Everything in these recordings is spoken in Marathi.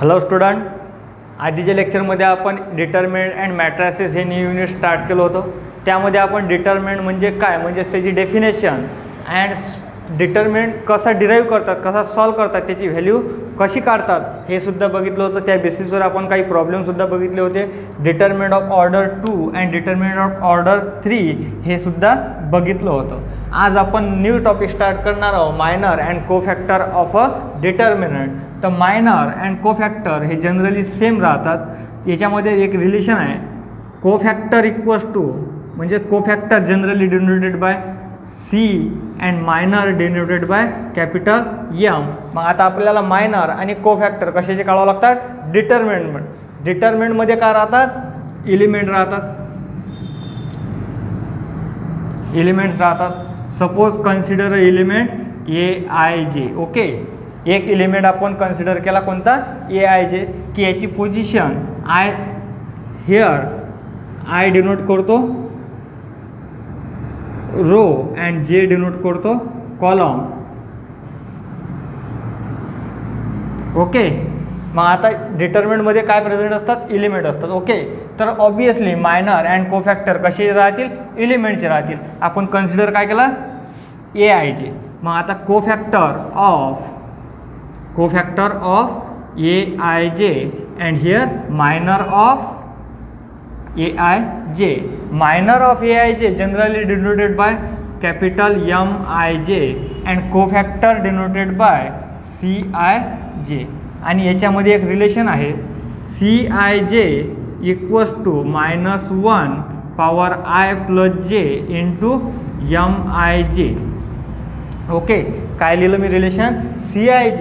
हॅलो स्टुडंट, आधीच्या लेक्चरमध्ये आपण डिटर्मिनंट अँड मॅट्रायसेस हे न्यू युनिट स्टार्ट केलं होतं. त्यामध्ये आपण डिटर्मिनंट म्हणजे काय, म्हणजेच त्याची डेफिनेशन अँड डिटर्मिनंट कसा डिराईव्ह करतात, कसा सॉल्व करतात, त्याची व्हॅल्यू कशी काढतात हे सुद्धा बघितलं होतं. त्या बेसिसवर आपण काही प्रॉब्लेमसुद्धा बघितले होते. Determinant of order 2 and determinant of order 3 हे सुद्धा बघितलं होतं. आज आपण न्यू टॉपिक स्टार्ट करणार आहोत, minor and cofactor of a determinant. तर मायनर अँड कोफॅक्टर हे जनरली सेम राहतात. याच्यामध्ये एक रिलेशन आहे, कोफॅक्टर इक्वल्स टू, म्हणजे cofactor generally denoted by C and minor denoted by capital M. मग आता आपल्याला मायनर आणि कोफॅक्टर कशाचे काढावं लागतात, डिटर्मिनंट. डिटर्मिनंटमध्ये काय राहतात, एलिमेंट राहतात, एलिमेंट्स राहतात. Suppose consider element AIJ. Okay, एक एलिमेंट आपण कन्सिडर केला, कोणता, AIJ, की याची position I, here I denote करतो रो अँड जे डिनोट करतो कॉलम. ओके, मग आता डिटर्मिनंटमध्ये काय प्रेझेंट असतात, एलिमेंट असतात. ओके, तर ऑब्वियसली मायनर अँड कोफॅक्टर कसे राहतील, एलिमेंटचे राहतील. आपण कन्सिडर काय केला, AIJ. मग आता cofactor of AIJ and here minor of AIJ. Minor of AIJ generally denoted by capital MIJ and cofactor denoted by CIJ. आणि याच्यामध्ये एक रिलेशन आहे, CIJ equals to -1 power I plus J into MIJ. Okay, काय लिहिलं मी रिलेशन, CIJ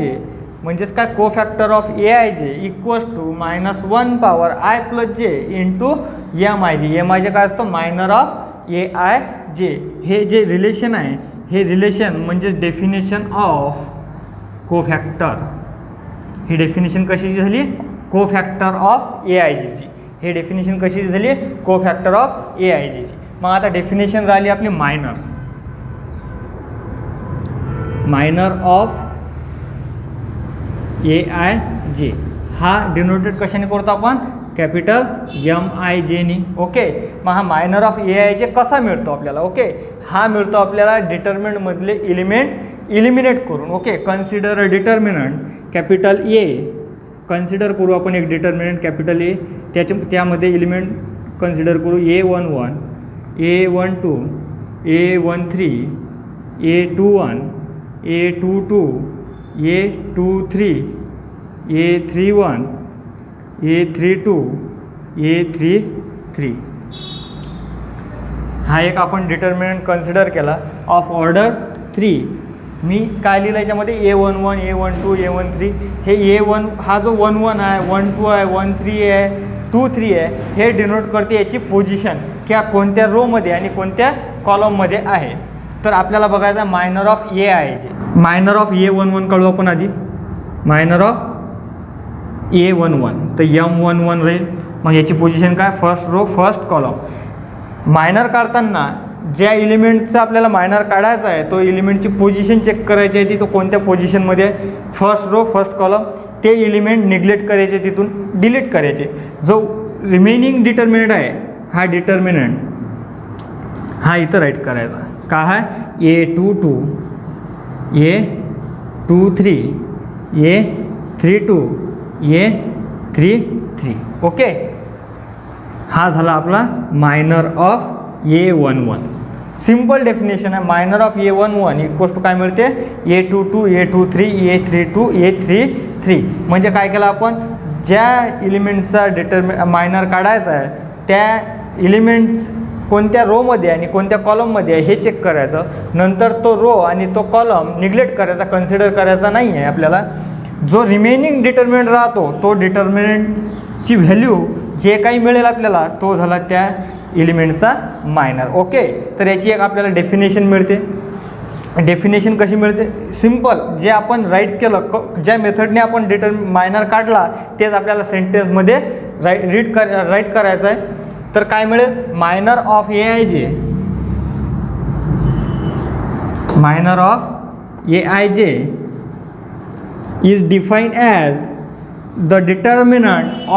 म्हणजेच काय, cofactor of AIJ equals to -1 power I plus J into MIJ. MIJ काय असतो, मायनर ऑफ AIJ. हे जे रिलेशन आहे, हे रिलेशन म्हणजे डेफिनेशन ऑफ कोफॅक्टर. ही डेफिनेशन कशाची झाली, कोफॅक्टर ऑफ AIJची. हे डेफिनेशन कशाची झाली, कोफॅक्टर ऑफ AIJची. मग आता डेफिनेशन राहिली आपली मायनर ऑफ AIJ. हा डिनोटेड कशाने करतो आपण, कॅपिटल MIJ नी. ओके, मग हा मायनर ऑफ AIJ कसा मिळतो आपल्याला, ओके, हा मिळतो आपल्याला डिटर्मिनंटमधले एलिमेंट इलिमिनेट करून. Okay, consider a determinant capital A. Consider करू आपण एक डिटर्मिनंट कॅपिटल A, त्यामध्ये एलिमेंट कन्सिडर करू A11, A12, A13, A21, A22, A23, A31, A32, A33. हा एक आपण डिटर्मिनंट कन्सिडर केला ऑफ ऑर्डर 3. मी काय लिहिलं याच्यामध्ये, A11, A12, A13. हे A1 हा जो 11 आहे, 12 आहे, 13 आहे, 23 आहे, हे डिनोट करते याची पोझिशन, किंवा कोणत्या रोमध्ये आणि कोणत्या कॉलममध्ये आहे. तर आपल्याला बघायचा minor of AIJ. Minor of A11 काढू आपण आधी, मायनर ऑफ A11. तर M11 राहील. मग याची पोझिशन काय, first row first column. Minor काढताना ज्या एलिमेंटचा आपल्याला मायनर काढायचा आहे, तो एलिमेंटची पोझिशन चेक करायची आहे, ती तो कोणत्या पोझिशनमध्ये आहे, फर्स्ट रो फर्स्ट कॉलम. ते एलिमेंट निग्लेक्ट करायचे, तिथून डिलीट करायचे. जो रिमेनिंग डिटर्मिनंट आहे, हा डिटर्मिनंट हा इथं राईट करायचा. का आहे, A22, A23, A32, A33. Okay, हा झाला आपला minor of A11. Simple definition आहे. Minor of A11 equals to काय मिळते, A22, A23, A32, A33. म्हणजे काय केलं आपण, ज्या एलिमेंटचा मायनर काढायचा आहे, त्या एलिमेंट्स कोणत्या रोमध्ये आणि कोणत्या कॉलममध्ये आहे हे चेक करायचं. नंतर तो रो आणि तो कॉलम निग्लेक्ट करायचा, कन्सिडर करायचा नाही आहे आपल्याला. जो रिमेनिंग डिटर्मिनंट राहतो, तो डिटर्मिनंटची व्हॅल्यू जे काही मिळेल आपल्याला, तो झाला त्या एलिमेंटचा मायनर. ओके, तर याची एक आपल्याला डेफिनेशन मिळते. डेफिनेशन कशी मिळते, सिम्पल, जे आपण राईट केलं, ज्या मेथडने आपण मायनर काढला, तेच आपल्याला सेंटेन्समध्ये राईट करायचं आहे. तर काय मिळेल, minor of AIJ, is defined as the determinant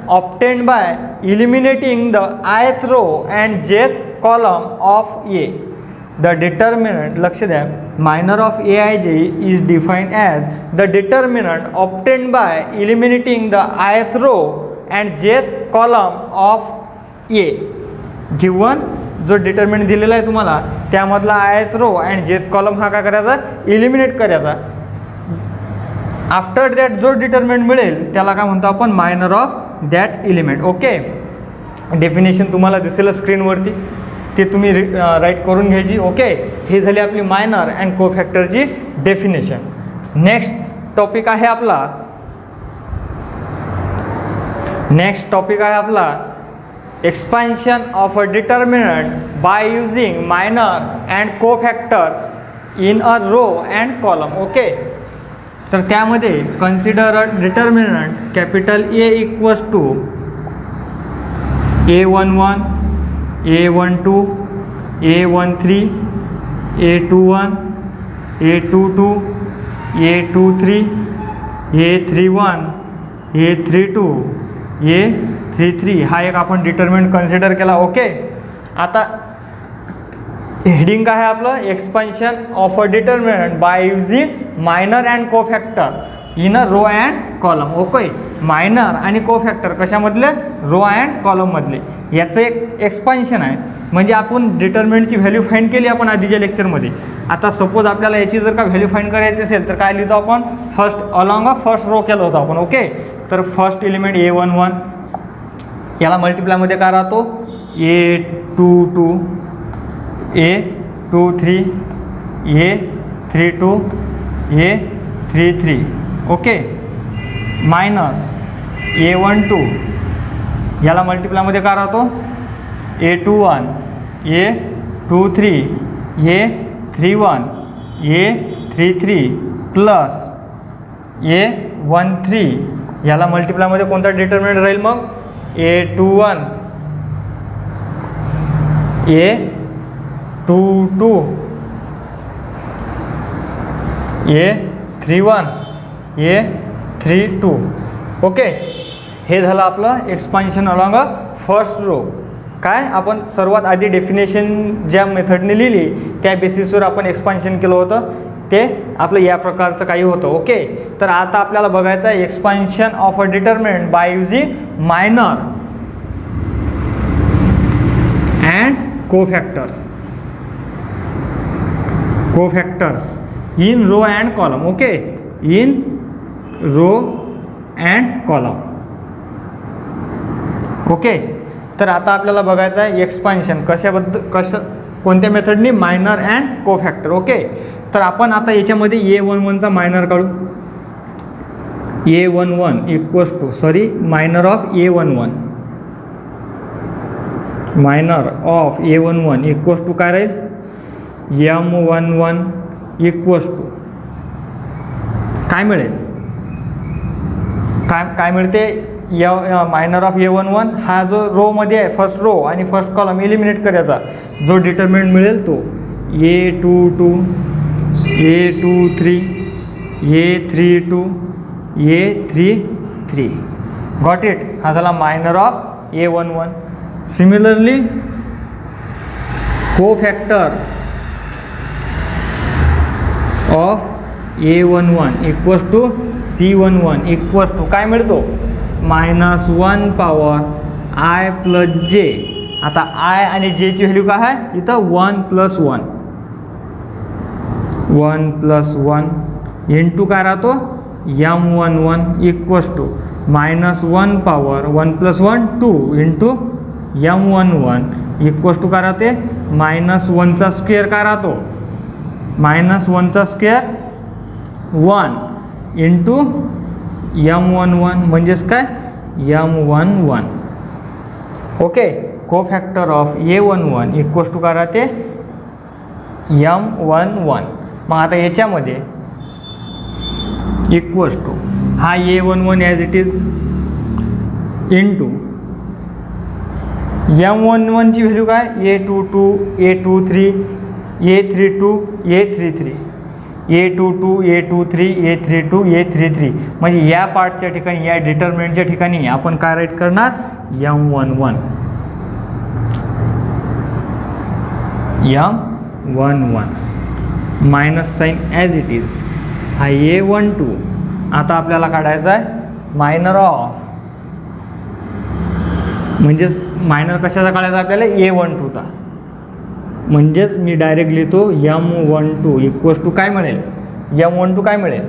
obtained by eliminating the ith row and jth column of A. The determinant, लक्ष द्या, minor of Aij is defined as the determinant obtained by eliminating the ith row and jth column of A. Given जो डिटर्मिनंट दिलेला आहे तुम्हाला त्यामधला ith row and jth column हा काय करायचा, इलिमिनेट करायचा. आफ्टर दॅट जो डिटर्मिनंट मिळेल त्याला काय म्हणतो आपण, minor of that element. Okay, definition तुम्हाला दिसेल स्क्रीनवरती, ते तुम्ही राईट करून घ्यायची. ओके, हे झाली आपली मायनर अँड कोफॅक्टरची डेफिनेशन. नेक्स्ट टॉपिक आहे आपला expansion of a determinant by using minor and cofactors in a row and column. Okay, तर त्यामध्ये consider a determinant capital A equals to A11, A12, A13, A21, A22, A23, A31, A32, A33 हा एक आपण डिटर्मिनंट कन्सिडर केला. ओके, आता हेडिंग काय आहे आपलं, expansion of a determinant by using minor and cofactor in a row and column. Okay, मायनर आणि कोफॅक्टर कशामधले, रो अँड कॉलममधले. याचं एक एक्सपान्शन आहे, म्हणजे आपण डिटर्मिनंटची व्हॅल्यू फाइंड केली आपण आधीच्या लेक्चरमध्ये. आता सपोज आपल्याला याची जर का व्हॅल्यू फाइंड करायची असेल तर काय लिहितो आपण, first along a first row केलं होतं आपण. ओके, तर फर्स्ट एलिमेंट A11 याला मल्टिप्लायमध्ये काय राहतो, A22, A23, A32, A33. Okay, minus A12 याला मल्टिप्लायमध्ये काय राहतो, A21, A23, A31, A33 plus A13 याला मल्टिप्लायमध्ये कोणता डिटर्मिनंट राहील मग, A21, A22, A31, A32. Okay, हे झालं आपलं expansion along a first row. काय आपण सर्वात आधी डेफिनेशन ज्या मेथडने लिहिली त्या बेसिसवर आपण एक्सपान्शन केलं होतं, ते आपलं या प्रकारचं काही होतं. ओके, तर आता आपल्याला बघायचं आहे expansion of a determinant by using minor and cofactors in row and column. Okay, in row and column. Okay, तर आता आपल्याला बघायचं आहे एक्सपान्शन कोणत्या मेथडनी, मायनर अँड कोफॅक्टर. ओके, तर आपण आता याच्यामध्ये A11चा मायनर काढू. A11 equals to minor of A11, minor of A11 equals to काय राहील, M11 इक्वल्स टू काय मिळेल, काय मिळते, मायनर ऑफ A11 हा जो रोमध्ये आहे फर्स्ट रो आणि फर्स्ट कॉलम एलिमिनेट करायचा, जो डिटर्मिनंट मिळेल तो A22, A23, A32, A33. Got it, हा झाला minor of A11. Similarly cofactor of A11 equals to C11 equals to काय मिळतो, -1 पॉवर I प्लस J. आता I आणि J ची व्हॅल्यू काय आहे इथं, 1 + 1, 1 + 1 इंटू काय राहतो, M11 equals to -1 power 1 + 1 2 into M11 equals to काय राहते, -1चा स्क्वेअर काय राहतो, -1चा स्क्वेअर 1 इंटू M11 म्हणजेच काय, M11. Okay, cofactor of A11 equals to काय राहते, M11. मग आता याच्यामध्ये इक्वल्स टू हा A11 as it is into M11ची व्हॅल्यू काय, A22, A23, A32, A33. A22 A23 A32 A33 म्हणजे या पार्टच्या ठिकाणी या डिटर्मिनंटच्या ठिकाणी आपण काय राईट करणार M11 M11 minus sign as it is हा A12 आता आपल्याला काढायचा आहे मायनर ऑफ म्हणजेच मायनर कशाचा काढायचा आपल्याला A12चा म्हणजेच मी डायरेक्ट लिहितो M12 इक्वल्स टू काय मिळेल M12 काय मिळेल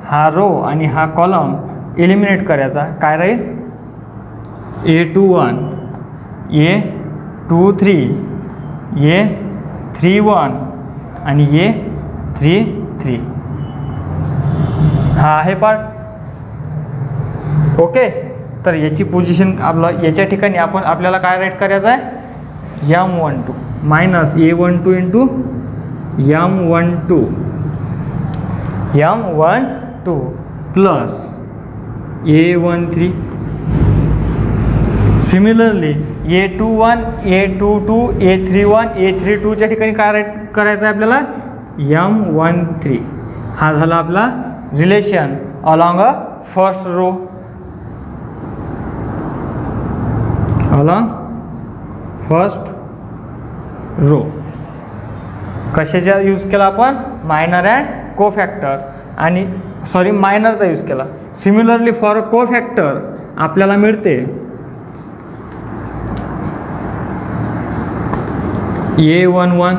हा रो आणि हा कॉलम एलिमिनेट करायचा काय राहील A21 A23 A31 आणि A33 हा आहे पार्ट ओके. तर याची पोझिशन आपलं याच्या ठिकाणी आपल्याला काय राईट करायचं आहे M12 minus A12 into M12 plus A13 similarly A21 A22 A31 A32च्या ठिकाणी काय राईट करायचं आहे आपल्याला M13 हा झाला आपला relation along a first row along first row कशाचा यूज केला आपण मायनर अँड कोफॅक्टर आणि सॉरी मायनरचा यूज केला. सिमिलरली फॉर कोफॅक्टर आपल्याला मिळते A11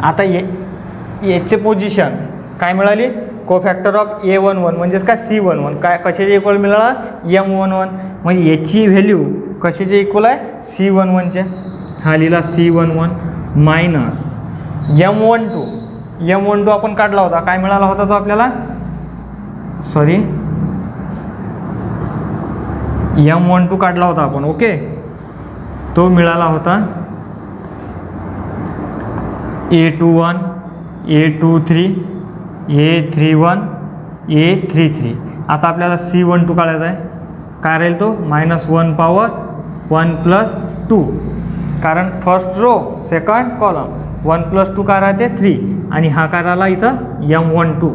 आता याचे पोझिशन काय मिळाली कोफॅक्टर ऑफ A11 म्हणजेच काय C11 काय कशाचे इक्वल मिळाला M11 म्हणजे याची व्हॅल्यू कशाचे इक्वल आहे C11चे हा लिहिला C11 मायनस M12 आपण काढला होता काय मिळाला होता तो आपल्याला सॉरी M12 काढला होता आपण ओके तो मिळाला होता A21 A23 A31 A33 आता आपल्याला C12 काढायचा आहे काय राहील तो -1 पॉवर 1 + 2 कारण फर्स्ट रो सेकंड कॉलम 1 + 2 काय राहते 3 आणि हा काय राहिला इथं M12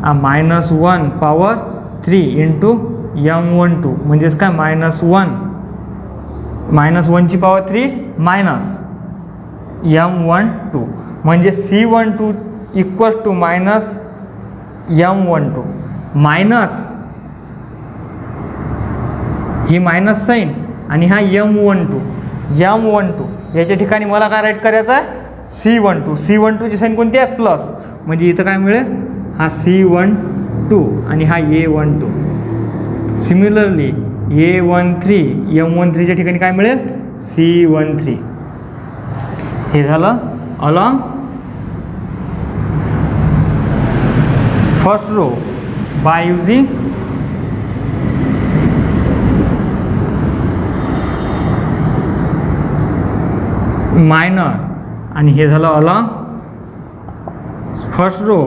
-1 पॉवर 3 इंटू M12 म्हणजेच काय -1 ची पॉवर 3 मायनस M12 म्हणजे C12 equals to minus M12 minus ही मायनस साईन आणि हा M12 याच्या ठिकाणी मला काय राईट करायचं आहे C12 ची साईन कोणती आहे प्लस म्हणजे इथं काय मिळेल हा C12 आणि हा A12 सिमिलरली M13च्या ठिकाणी काय मिळेल C13 हे झालं along first row by using minor आणि हे झालं along first row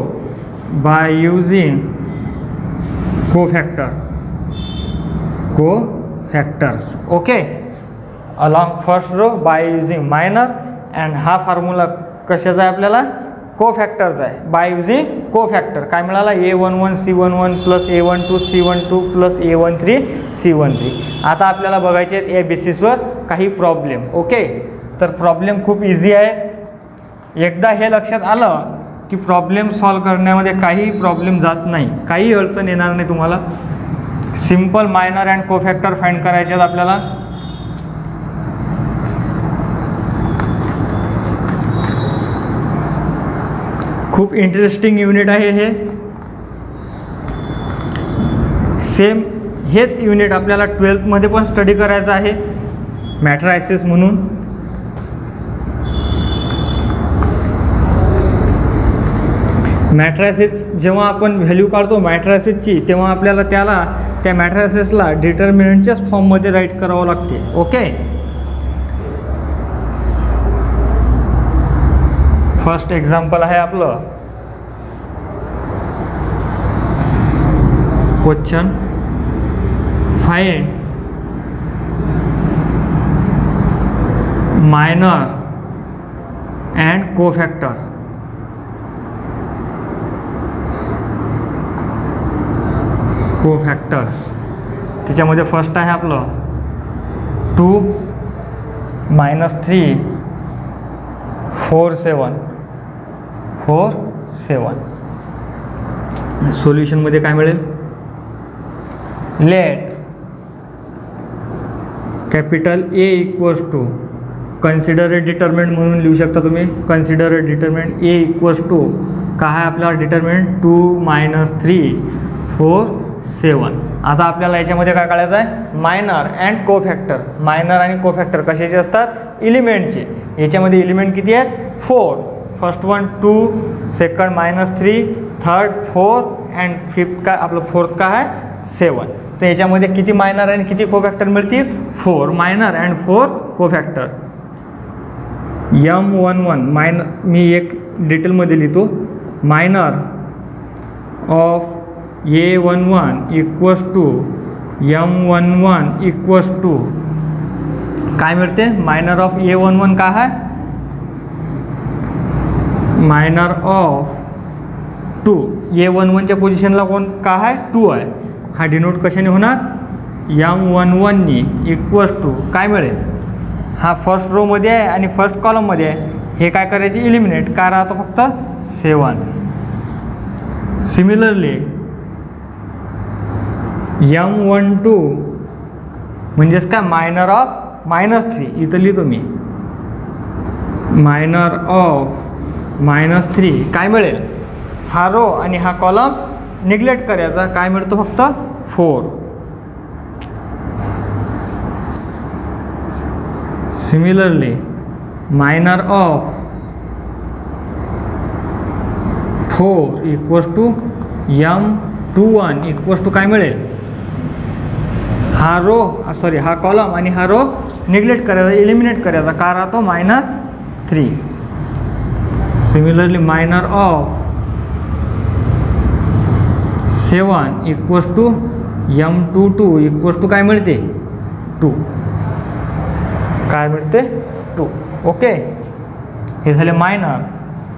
by using cofactors okay along first row by using minor and हा फॉर्म्युला कशाचा आहे आपल्याला कोफॅक्टरचा आहे बाय युजिंग कोफॅक्टर काय मिळाला A11 C11 plus A12 C12 plus A13 C13 आता आपल्याला बघायचे आहेत या बेसिसवर काही प्रॉब्लेम ओके तर प्रॉब्लेम खूप इझी आहे एकदा हे लक्षात आलं की प्रॉब्लेम सॉल्व करण्यामध्ये काही प्रॉब्लेम जात नाही काही अडचण येणार नाही तुम्हाला सिम्पल मायनर अँड कोफॅक्टर फाइंड करायचे आहेत आपल्याला खूप इंटरेस्टिंग युनिट आहे हे सेम हेच युनिट आपल्याला 12th मध्ये पण स्टडी करायचं आहे मॅट्रायसिस म्हणून मॅट्रायसिस जेव्हा आपण व्हॅल्यू काढतो मॅट्रायसिसची तेव्हा आपल्याला त्या मॅट्रायसिसला डिटर्मिनंटच्याच फॉर्ममध्ये राईट करावं लागते ओके फर्स्ट एक्झाम्पल आहे आपलं क्वेश्चन फाइंड मायनर अँड कोफॅक्टर. कोफॅक्टर्स त्याच्यामध्ये फर्स्ट आहे आपलं 2 -3 4 7 4 7. सोल्युशनमध्ये काय मिळेल? Let capital A equals to consider a determinant म्हणून लिहू शकता तुम्ही. Consider a determinant A equals to काय आहे आपला डिटर्मिनंट 2 -3 4 7. आता आपल्याला याच्यामध्ये काय काढायचं आहे? Minor and कोफॅक्टर. मायनर आणि कोफॅक्टर कशाचे असतात? एलिमेंटचे. याच्यामध्ये एलिमेंट किती आहेत? 4. First one 2, second -3, third 4 and fifth काय आपलं फोर्थ काय आहे? 7. तर याच्यामध्ये किती मायनर आणि किती कोफॅक्टर मिळतील? 4 minor and 4 cofactor. M11 minor मी एक डिटेलमध्ये लिहितो. Minor of A11 equals to M11 equals to काय मिळते? मायनर ऑफ A11 काय आहे? Minor of 2. A11च्या पोझिशनला कोण काय आहे? 2 आहे. हा डिनोट कशाने होणार? M11 इक्वल्स टू काय मिळेल? हा फर्स्ट रोमध्ये आहे आणि फर्स्ट कॉलममध्ये आहे. हे काय करायचे? इलिमिनेट. काय राहतो? फक्त 7. सिमिलरली M12 म्हणजेच काय? Minor of -3. इथं लिहितो मी. मायनर ऑफ -3 काय मिळेल? हा रो आणि हा कॉलम निग्लेक्ट करायचा. काय मिळतो? फक्त 4. Similarly minor of 4 equals to M21 equals to काय मिळेल? हा रो हा कॉलम आणि हा रो निग्लेक्ट करायचा, एलिमिनेट करायचा. का राहतो? -3. Similarly minor of 7 equals to M22 equals to काय मिळते? 2. काय मिळते? 2. ओके, हे झाले मायनर.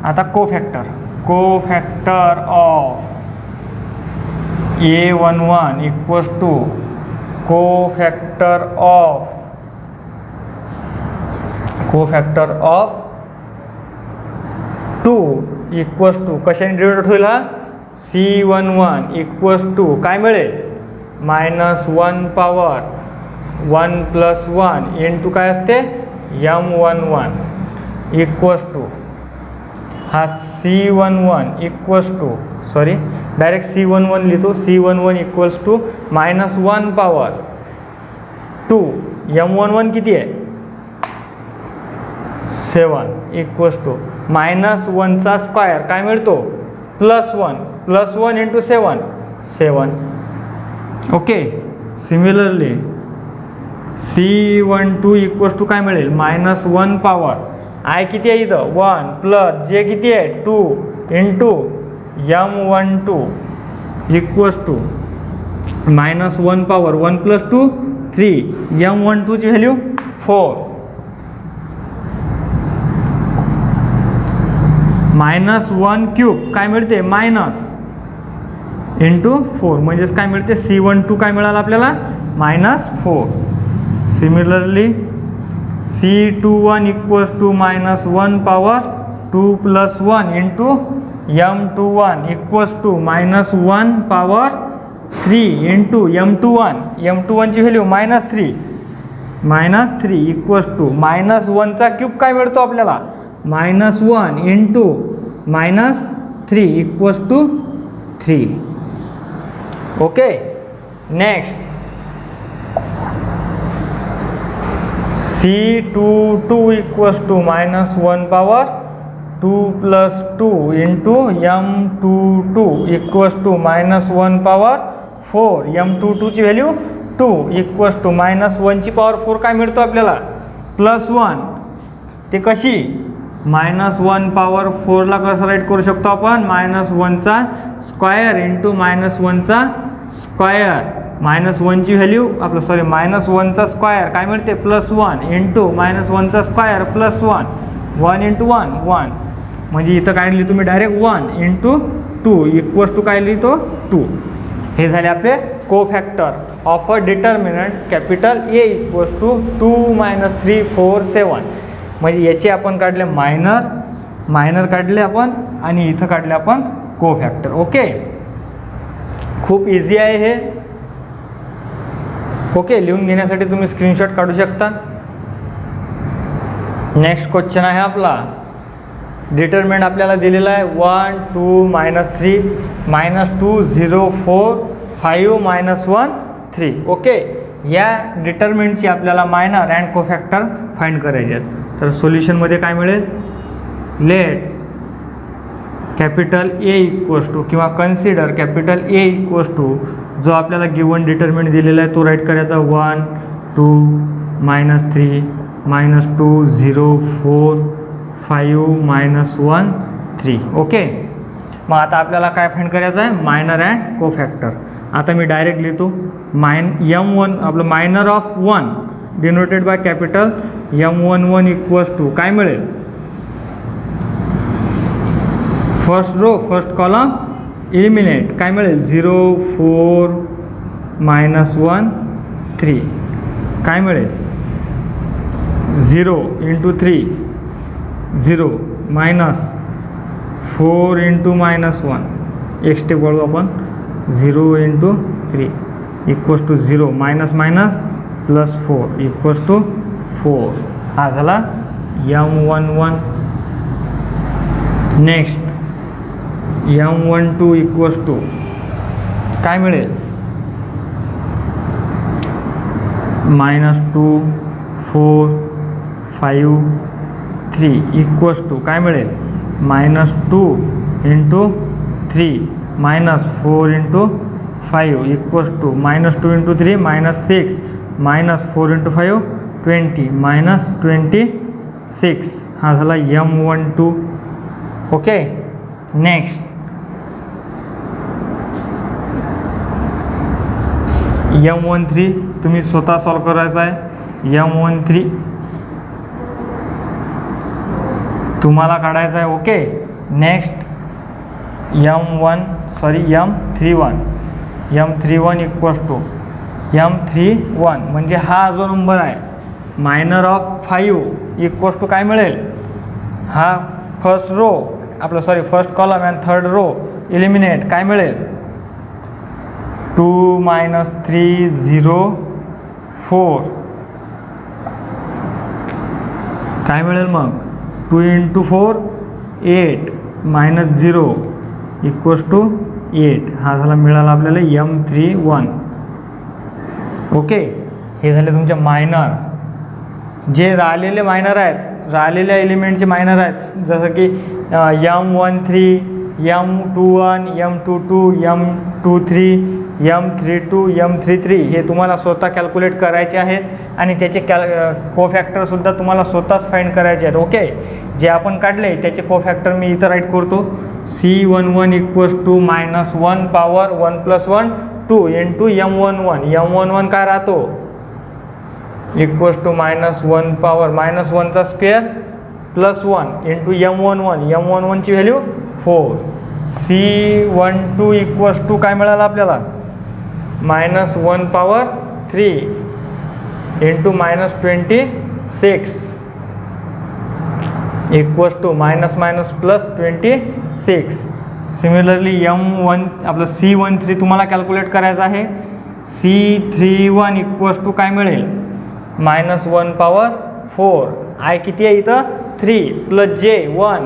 आता cofactor. Cofactor of A11 equals to cofactor of 2 equals to कशाने डिवाइड होईल? हा C11 इक्वल्स टू काय मिळेल? -1 पॉवर 1 + 1 इंटू काय असते? M11 इक्वल्स टू हा C11 equals to direct C11 लिहितो. C11 equals to -1 power 2. M11 किती आहे? 7 इक्वल्स टू -1चा स्क्वायर काय मिळतो? +1 +1 into 7 7. Okay, similarly C12 equals to काय मिळेल? -1 पॉवर आय किती आहे इथं? 1 प्लस जे किती आहे? 2 into M12 equals to -1 power 1 + 2 3. M12ची व्हॅल्यू 4. -1 क्यूब काय मिळते? मायनस इंटू 4 म्हणजेच काय मिळते? C12 काय मिळालं आपल्याला? -4. Similarly C21 equals to -1 power 2 + 1 into M21 equals to -1 power 3 into M21ची व्हॅल्यू -3. -3 इक्वल्स टू -1चा क्यूब काय मिळतो आपल्याला? -1 into -3 equals to 3. Okay, next C22 equals to -1 power 2 + 2 into M22 equals to -1 power 4. M22ची व्हॅल्यू 2 इक्वल्स टू -1ची पॉवर 4 काय मिळतो आपल्याला? +1. ते कशी? -1 पॉवर 4ला कसं राईट करू शकतो आपण? -1चा स्क्वायर इंटू -1चा स्क्वायर. -1ची व्हॅल्यू -1चा स्क्वायर काय मिळते? +1 इंटू -1चा स्क्वायर +1 1 इंटू 1 1, म्हणजे इथं काय लिहिली तुम्ही डायरेक्ट 1 इंटू 2 इक्वल्स टू काय लिहितो 2. हे झाले आपले cofactor of a determinant capital A equals to 2 - 3 4 7. म्हणजे याचे आपण काढले मायनर काढले आपण आणि इथं काढले आपण कोफॅक्टर. ओके, खूप इझी आहे हे. ओके, लिहून घेण्यासाठी तुम्ही स्क्रीनशॉट काढू शकता. नेक्स्ट क्वेश्चन आहे आपला. डिटर्मिनंट आपल्याला दिलेला आहे 1 2 -3 -2 0 4 5 -1 3. ओके, या डिटर्मिनंटची आपल्याला मायनर अँड कोफॅक्टर फाइंड करायचे आहेत. तर सोल्युशनमध्ये काय मिळेल, let capital A equals to किंवा consider capital A equals to जो आपल्याला गिवन डिटर्मिनंट दिलेला आहे तो राईट करायचा 1 2 -3 -2 0 4 5 -1 3. ओके, मग आता आपल्याला काय फाइंड करायचं आहे, मायनर अँड कोफॅक्टर. आता मी डायरेक्ट लिहितो M1 आपलं minor of 1 denoted by capital M11 equals to काय मिळेल, first row first column eliminate काय मिळेल 0 4 -1 3 काय मिळेल 0 इंटू 3 0 -4 इंटू -1 एक स्टेप वळू आपण 0 into 3 equals to 0 -4 equals to 4. हा झाला M11. Next M12 equals to काय मिळेल -2 4 5 3 इक्वल्स टू काय मिळेल -2 into 3 -4 into 5 equals to -2 into 3 -6 -4 into 5 20 -26. हा झाला M12. ओके, नेक्स्ट M13 तुम्ही स्वतः सॉल्व करायचा आहे. M13 तुम्हाला काढायचा आहे. Okay, next M31 equals to M31 म्हणजे हा जो नंबर आहे मायनर ऑफ 5 इक्वल्स टू काय मिळेल, हा फर्स्ट रो आपलं first column and third row eliminate काय मिळेल 2 -3 0 4 काय मिळेल मग 2 इंटू 4 8 -0 इक्वल्स टू 8. हा झाला मिळाला आपल्याला M31. ओके, हे झाले तुमचे मायनर. जे राहिलेले मायनर आहेत, राहिलेल्या एलिमेंटचे मायनर आहेत, जसं की M13 M21 M22 M23 M32 M33 हे तुम्हाला स्वतः कॅल्क्युलेट करायचे आहेत आणि त्याचे कोफॅक्टरसुद्धा तुम्हाला स्वतःच फाइंड करायचे आहेत. ओके, जे आपण काढले त्याचे कोफॅक्टर मी इथं राईट करतो. C11 equals to -1 power 1 + 1 2 into M11 काय राहतो इक्वल्स टू -1 पॉवर -1 चा स्क्वेअर +1 इंटू M11 ची व्हॅल्यू 4. C12 इक्वल्स टू काय मिळालं आपल्याला -1 power 3 into -26 equals to -26. Similarly M1 आपलं C13 तुम्हाला कॅल्क्युलेट करायचं आहे. C31 इक्वल्स टू काय मिळेल -1 पॉवर 4 आय किती आहे इथं 3 + J 1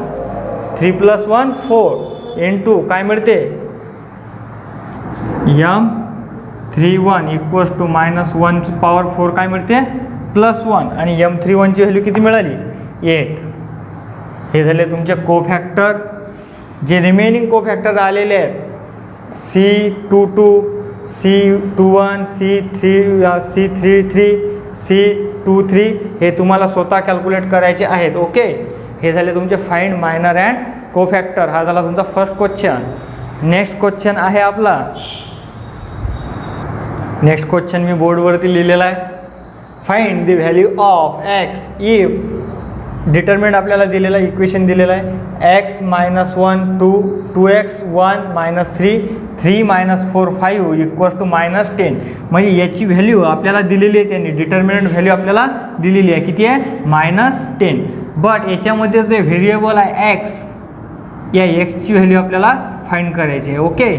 3 + 1 4 इंटू काय मिळते M31 इक्वल्स टू -1 पॉवर 4 काय मिळते +1 आणि M31 ची व्हॅल्यू किती मिळाली 8. हे झाले तुमचे कोफॅक्टर. जे रिमेनिंग कोफॅक्टर आलेले आहेत C22 C21 C33 C23 हे तुम्हाला स्वतः कॅल्क्युलेट करायचे आहेत. ओके, हे झाले तुमचे फाइंड मायनर अँड कोफॅक्टर. हा झाला तुमचा फर्स्ट क्वेश्चन. नेक्स्ट क्वेश्चन आहे आपला. नेक्स्ट क्वेश्चन मी बोर्डवरती लिहिलेला आहे. Find the value of x if determinant आपल्याला दिलेला आहे, इक्वेशन दिलेलं आहे x -1 2 2x 1 -3 3 -4 5 इक्वल्स टू -10. म्हणजे याची व्हॅल्यू आपल्याला दिलेली आहे, त्यांनी डिटर्मिनंट व्हॅल्यू आपल्याला दिलेली आहे, किती आहे -10. बट याच्यामध्ये जे व्हेरिएबल आहे x, या एक्सची व्हॅल्यू आपल्याला फाइंड करायची आहे. ओके,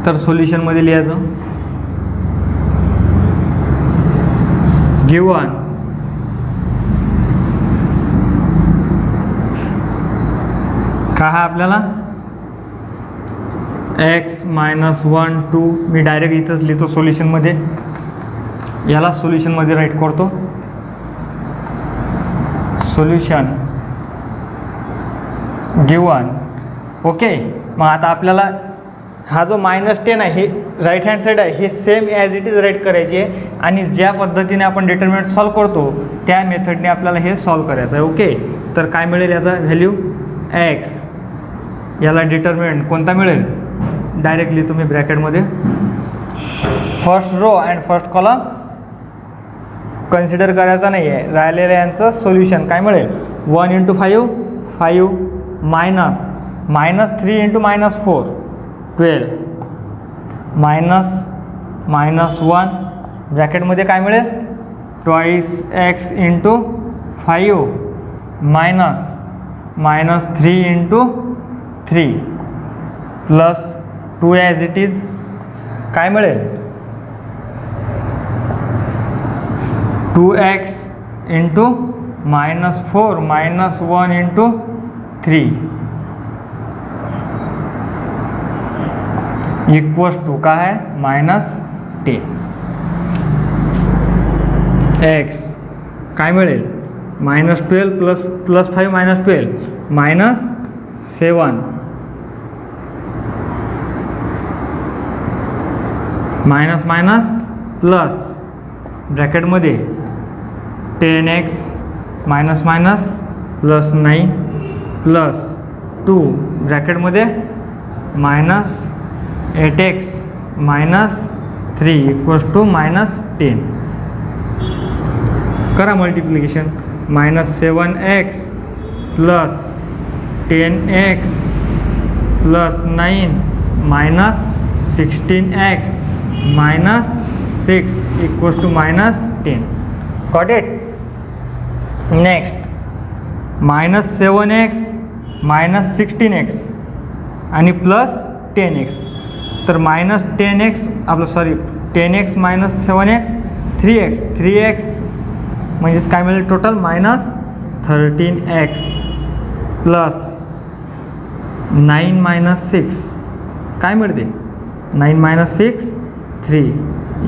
तर सोल्युशनमध्ये लिहायचं गिवन काय आहे आपल्याला x -1 2. मी डायरेक्ट इथंच लिहितो सोल्युशनमध्ये, याला सोल्युशनमध्ये राईट करतो. Solution given. ओके, मग आता आपल्याला हा जो -10 आहे, हे राईट हँड साईड आहे, हे same as it is write करायची आहे. आणि ज्या पद्धतीने आपण डिटर्मिनंट सॉल्व करतो त्या मेथडने आपल्याला हे सॉल्व करायचं आहे. ओके, तर काय मिळेल याचा व्हॅल्यू x, याला डिटर्मिनंट कोणता मिळेल, डायरेक्टली तुम्ही ब्रॅकेटमध्ये first row and first column consider करायचा नाही आहे. राहिलेलं यांचं सोल्युशन काय मिळेल 1 × 5 5 मायनस -3 × -4 12 -1 ब्रॅकेटमध्ये काय मिळेल 2x × 5 -3 × 3 plus 2 as it is काय मिळेल 2x × -4 -1 × 3 इक्वल्स टू काय आहे -10. x काय मिळेल -12 प्लस 5 -12 -7 प्लस ब्रॅकेटमध्ये 10x प्लस 9 प्लस 2 ब्रॅकेटमध्ये -8x -3 इक्वल्स टू -10. करा multiplication -7x plus 10x plus 9 -16x -6 equals to -10. Got it. Next -7x -16x आणि प्लस 10x. तर -10x आपलं 10x -7x 3x म्हणजेच काय मिळेल टोटल -13x प्लस 9 -6 काय मिळते 9 -6 3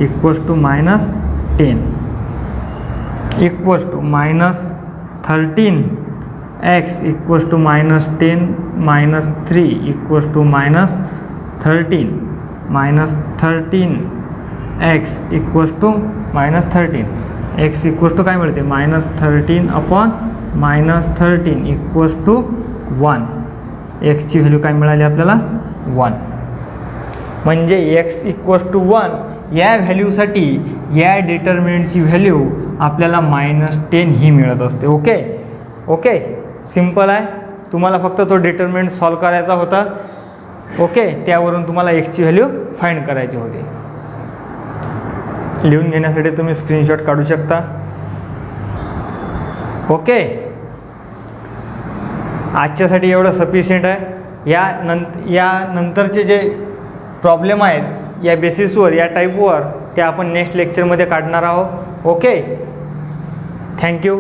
equals to -10 equals to -13x equals to -10 -3 equals to -13 -13x equals to -13 x equals to काय मिळते -13/-13 इक्वल्स टू 1. एक्सची व्हॅल्यू काय मिळाली आपल्याला 1. म्हणजे x इक्वल्स टू 1 या व्हॅल्यूसाठी या डिटर्मिनंटची व्हॅल्यू आपल्याला -10 ही मिळत असते. ओके ओके, सिम्पल आहे. तुम्हाला फक्त तो डिटर्मिनंट सॉल्व करायचा होता. ओके, त्यावरून तुम्हाला एक्सची व्हॅल्यू फाइंड करायची होती. लिहून घेण्यासाठी तुम्ही स्क्रीनशॉट काढू शकता. ओके, आजच्यासाठी एवढं सफिशियंट आहे. या नंतरचे जे प्रॉब्लेम आहेत या बेसिसवर, या टाईपवर, ते आपण नेक्स्ट लेक्चरमध्ये काढणार आहोत. Okay, thank you.